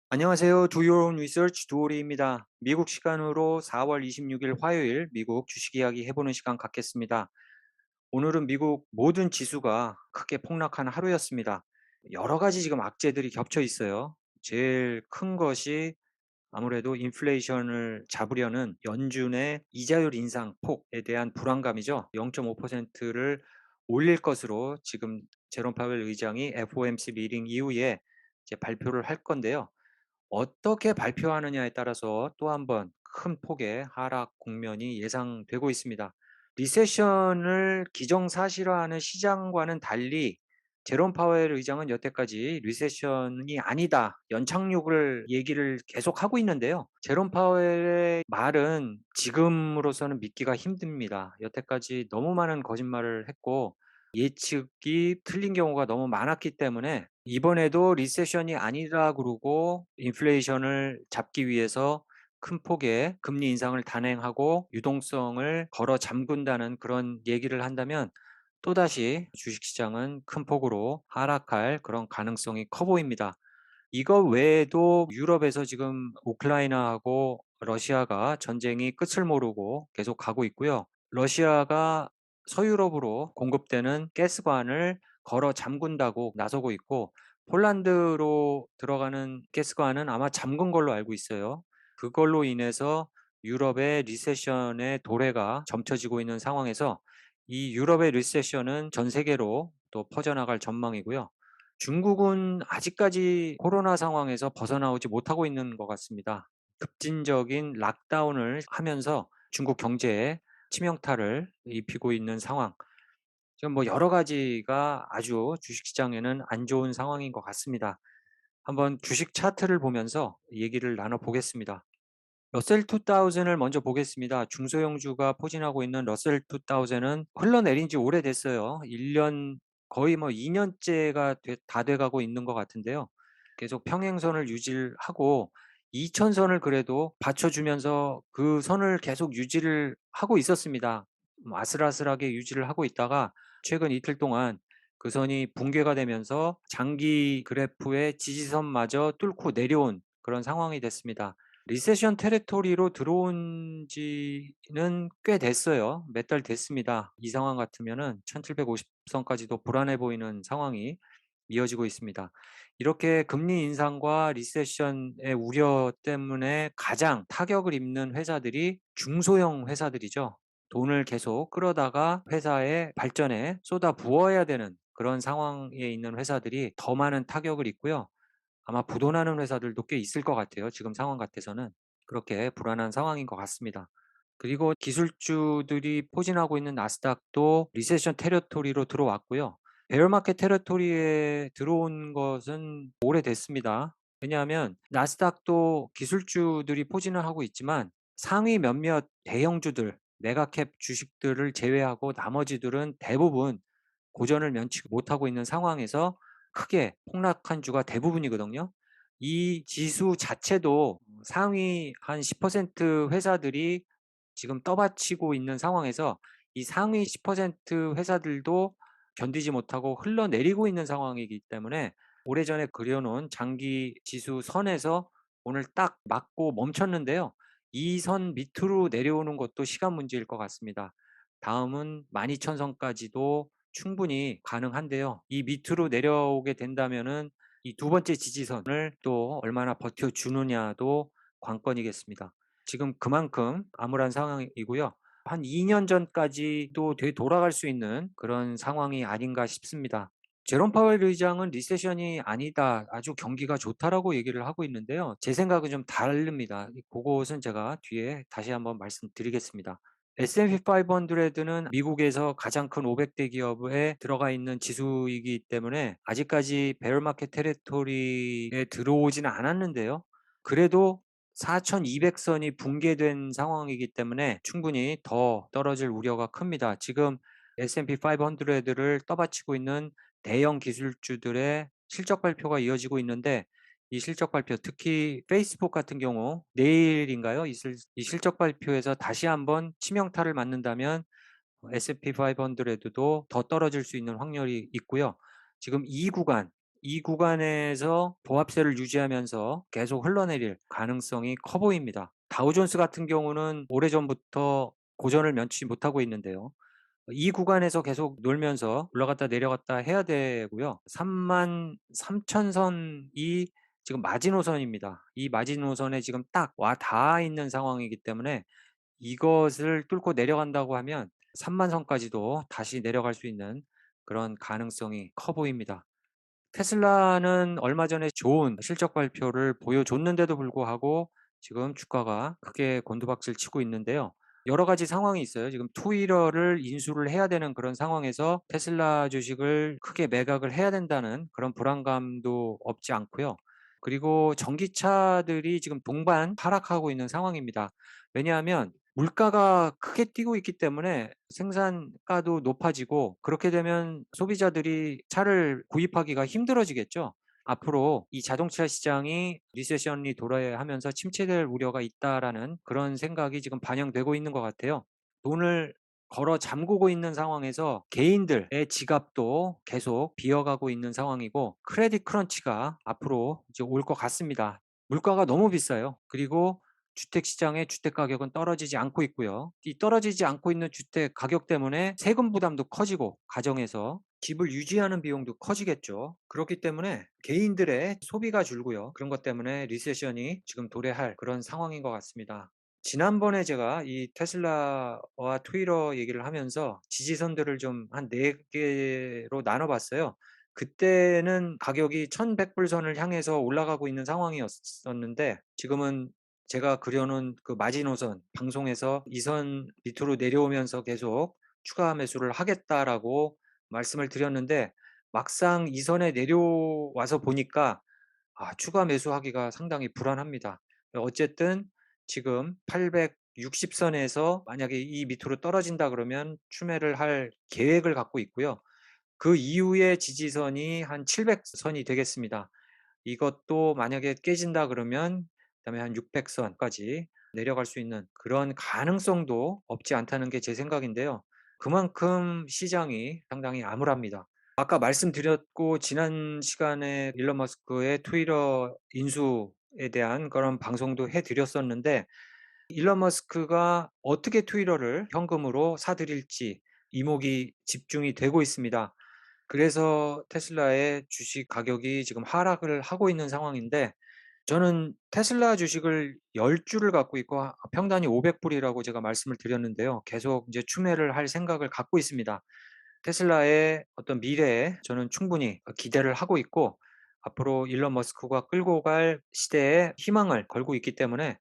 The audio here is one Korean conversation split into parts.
안녕하세요. Do Your Own Research 두오리입니다. 미국 시간으로 4월 26일 화요일 미국 주식 이야기 해보는 시간 갖겠습니다. 오늘은 미국 모든 지수가 크게 폭락한 하루였습니다. 여러 가지 지금 악재들이 겹쳐 있어요. 제일 큰 것이 아무래도 인플레이션을 잡으려는 연준의 이자율 인상 폭에 대한 불안감이죠. 0.5%를 올릴 것으로 지금 제롬 파웰 의장이 FOMC 미팅 이후에 이제 발표를 할 건데요. 어떻게 발표하느냐에 따라서 또 한 번 큰 폭의 하락 국면이 예상되고 있습니다. 리세션을 기정사실화하는 시장과는 달리 제롬 파웰 의장은 여태까지 리세션이 아니다, 연착륙을 얘기를 계속하고 있는데요. 제롬 파웰의 말은 지금으로서는 믿기가 힘듭니다. 여태까지 너무 많은 거짓말을 했고 예측이 틀린 경우가 너무 많았기 때문에 이번에도 리세션이 아니라 그러고 인플레이션을 잡기 위해서 큰 폭의 금리 인상을 단행하고 유동성을 걸어 잠근다는 그런 얘기를 한다면 또다시 주식시장은 큰 폭으로 하락할 그런 가능성이 커 보입니다. 이거 외에도 유럽에서 지금 우크라이나하고 러시아가 전쟁이 끝을 모르고 계속 가고 있고요. 러시아가 서유럽으로 공급되는 가스관을 걸어 잠근다고 나서고 있고 폴란드로 들어가는 가스관은 아마 잠근 걸로 알고 있어요. 그걸로 인해서 유럽의 리세션의 도래가 점쳐지고 있는 상황에서 이 유럽의 리세션은 전 세계로 또 퍼져나갈 전망이고요. 중국은 아직까지 코로나 상황에서 벗어나오지 못하고 있는 것 같습니다. 급진적인 락다운을 하면서 중국 경제에 치명타를 입히고 있는 상황. 지금 뭐 여러 가지가 아주 주식시장에는 안 좋은 상황인 것 같습니다. 한번 주식 차트를 보면서 얘기를 나눠보겠습니다. 러셀 2000을 먼저 보겠습니다. 중소형주가 포진하고 있는 러셀 2000은 흘러내린 지 오래됐어요. 1년 거의 뭐 2년째가 다 돼가고 있는 것 같은데요. 계속 평행선을 유지를 하고 2000선을 그래도 받쳐주면서 그 선을 계속 유지를 하고 있었습니다. 아슬아슬하게 유지를 하고 있다가 최근 이틀 동안 그 선이 붕괴가 되면서 장기 그래프의 지지선마저 뚫고 내려온 그런 상황이 됐습니다. 리세션 테리토리로 들어온 지는 꽤 됐어요. 몇 달 됐습니다. 이 상황 같으면은 1750선까지도 불안해 보이는 상황이 이어지고 있습니다. 이렇게 금리 인상과 리세션의 우려 때문에 가장 타격을 입는 회사들이 중소형 회사들이죠. 돈을 계속 끌어다가 회사의 발전에 쏟아 부어야 되는 그런 상황에 있는 회사들이 더 많은 타격을 입고요. 아마 부도나는 회사들도 꽤 있을 것 같아요. 지금 상황 같아서는 그렇게 불안한 상황인 것 같습니다. 그리고 기술주들이 포진하고 있는 나스닥도 리세션 테리토리로 들어왔고요. 베어마켓 테리토리에 들어온 것은 오래됐습니다. 왜냐하면 나스닥도 기술주들이 포진을 하고 있지만 상위 몇몇 대형주들, 메가캡 주식들을 제외하고 나머지들은 대부분 고전을 면치 못하고 있는 상황에서 크게 폭락한 주가 대부분이거든요. 이 지수 자체도 상위 한 10% 회사들이 지금 떠받치고 있는 상황에서 이 상위 10% 회사들도 견디지 못하고 흘러내리고 있는 상황이기 때문에 오래전에 그려놓은 장기 지수 선에서 오늘 딱 맞고 멈췄는데요. 이 선 밑으로 내려오는 것도 시간 문제일 것 같습니다. 다음은 12,000선까지도 충분히 가능한데요. 이 밑으로 내려오게 된다면은 이 두 번째 지지선을 또 얼마나 버텨주느냐도 관건이겠습니다. 지금 그만큼 암울한 상황이고요. 한 2년 전까지도 되돌아갈 수 있는 그런 상황이 아닌가 싶습니다. 제롬 파웰 의장은 리세션이 아니다, 아주 경기가 좋다라고 얘기를 하고 있는데요. 제 생각은 좀 다릅니다. 그것은 제가 뒤에 다시 한번 말씀드리겠습니다. S&P 500는 미국에서 가장 큰 500대 기업에 들어가 있는 지수이기 때문에 아직까지 베어마켓 테리토리에 들어오지는 않았는데요. 그래도 4,200선이 붕괴된 상황이기 때문에 충분히 더 떨어질 우려가 큽니다. 지금 S&P 500를 떠받치고 있는 대형 기술주들의 실적 발표가 이어지고 있는데 이 실적 발표 특히 페이스북 같은 경우 내일인가요? 이 실적 발표에서 다시 한번 치명타를 맞는다면 S&P 500도 더 떨어질 수 있는 확률이 있고요. 지금 이 구간 이 구간에서 보합세를 유지하면서 계속 흘러내릴 가능성이 커 보입니다. 다우존스 같은 경우는 오래전부터 고전을 면치 못하고 있는데요. 이 구간에서 계속 놀면서 올라갔다 내려갔다 해야 되고요. 33,000 선이 지금 마지노선입니다. 이 마지노선에 지금 딱 와 닿아 있는 상황이기 때문에 이것을 뚫고 내려간다고 하면 30,000 선까지도 다시 내려갈 수 있는 그런 가능성이 커 보입니다. 테슬라는 얼마 전에 좋은 실적 발표를 보여줬는데도 불구하고 지금 주가가 크게 곤두박질 치고 있는데요. 여러 가지 상황이 있어요. 지금 트위터를 인수를 해야 되는 그런 상황에서 테슬라 주식을 크게 매각을 해야 된다는 그런 불안감도 없지 않고요. 그리고 전기차들이 지금 동반 하락하고 있는 상황입니다. 왜냐하면 물가가 크게 뛰고 있기 때문에 생산가도 높아지고, 그렇게 되면 소비자들이 차를 구입하기가 힘들어지겠죠. 앞으로 이 자동차 시장이 리세션이 돌아야 하면서 침체될 우려가 있다라는 그런 생각이 지금 반영되고 있는 것 같아요. 돈을 걸어 잠그고 있는 상황에서 개인들의 지갑도 계속 비어가고 있는 상황이고, 크레딧 크런치가 앞으로 이제 올 것 같습니다. 물가가 너무 비싸요. 그리고 주택 시장의 주택 가격은 떨어지지 않고 있고요. 이 떨어지지 않고 있는 주택 가격 때문에 세금 부담도 커지고, 가정에서 집을 유지하는 비용도 커지겠죠. 그렇기 때문에 개인들의 소비가 줄고요. 그런 것 때문에 리세션이 지금 도래할 그런 상황인 것 같습니다. 지난번에 제가 이 테슬라와 트위터 얘기를 하면서 지지선들을 좀 한 4개로 나눠 봤어요. 그때는 가격이 1,100불 선을 향해서 올라가고 있는 상황이었었는데, 지금은 제가 그려놓은 그 마지노선, 방송에서 이 선 밑으로 내려오면서 계속 추가 매수를 하겠다라고 말씀을 드렸는데, 막상 이 선에 내려와서 보니까 추가 매수하기가 상당히 불안합니다. 어쨌든 지금 860 선에서 만약에 이 밑으로 떨어진다 그러면 추매를 할 계획을 갖고 있고요. 그 이후의 지지선이 한 700 선이 되겠습니다. 이것도 만약에 깨진다 그러면 그다음에 한 600 선까지 내려갈 수 있는 그런 가능성도 없지 않다는 게 제 생각인데요. 그만큼 시장이 상당히 암울합니다. 아까 말씀드렸고, 지난 시간에 일론 머스크의 트위터 인수에 대한 그런 방송도 해 드렸었는데, 일론 머스크가 어떻게 트위터를 현금으로 사들일지 이목이 집중이 되고 있습니다. 그래서 테슬라의 주식 가격이 지금 하락을 하고 있는 상황인데, 저는 테슬라 주식을 10주를 갖고 있고 평단이 500불이라고 제가 말씀을 드렸는데요. 계속 이제 추매를 할 생각을 갖고 있습니다. 테슬라의 어떤 미래에 저는 충분히 기대를 하고 있고, 앞으로 일론 머스크가 끌고 갈 시대에 희망을 걸고 있기 때문에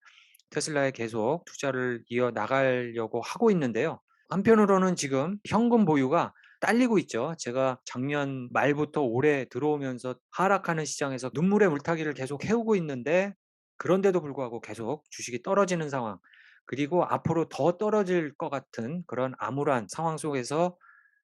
테슬라에 계속 투자를 이어나가려고 하고 있는데요. 한편으로는 지금 현금 보유가 딸리고 있죠. 제가 작년 말부터 올해 들어오면서 하락하는 시장에서 눈물의 물타기를 계속 해오고 있는데, 그런데도 불구하고 계속 주식이 떨어지는 상황, 그리고 앞으로 더 떨어질 것 같은 그런 암울한 상황 속에서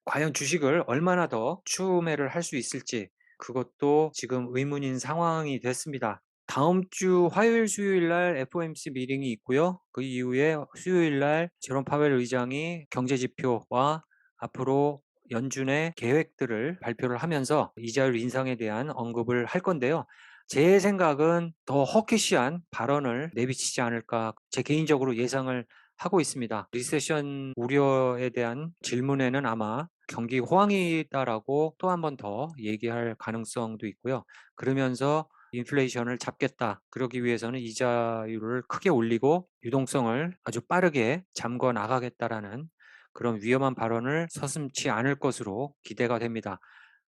과연 주식을 얼마나 더 추매를 할 수 있을지, 그것도 지금 의문인 상황이 됐습니다. 다음 주 화요일, 수요일 날 FOMC 미팅이 있고요. 그 이후에 수요일 날 제롬 파웰 의장이 경제 지표와 앞으로 연준의 계획들을 발표를 하면서 이자율 인상에 대한 언급을 할 건데요. 제 생각은 더 허키시한 발언을 내비치지 않을까, 제 개인적으로 예상을 하고 있습니다. 리세션 우려에 대한 질문에는 아마 경기 호황이다라고 또 한 번 더 얘기할 가능성도 있고요. 그러면서 인플레이션을 잡겠다, 그러기 위해서는 이자율을 크게 올리고 유동성을 아주 빠르게 잠궈 나가겠다라는 그런 위험한 발언을 서슴지 않을 것으로 기대가 됩니다.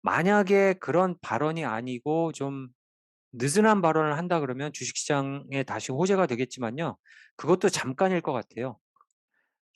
만약에 그런 발언이 아니고 좀 느슨한 발언을 한다 그러면 주식시장에 다시 호재가 되겠지만요. 그것도 잠깐일 것 같아요.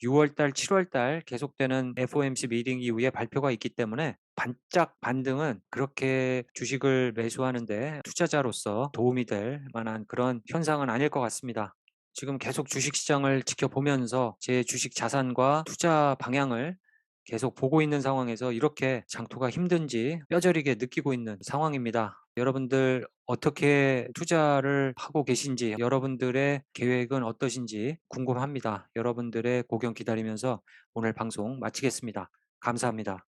6월 달, 7월 달 계속되는 FOMC 미팅 이후에 발표가 있기 때문에 반짝 반등은 그렇게 주식을 매수하는데 투자자로서 도움이 될 만한 그런 현상은 아닐 것 같습니다. 지금 계속 주식시장을 지켜보면서 제 주식 자산과 투자 방향을 계속 보고 있는 상황에서 이렇게 장투가 힘든지 뼈저리게 느끼고 있는 상황입니다. 여러분들 어떻게 투자를 하고 계신지, 여러분들의 계획은 어떠신지 궁금합니다. 여러분들의 고견 기다리면서 오늘 방송 마치겠습니다. 감사합니다.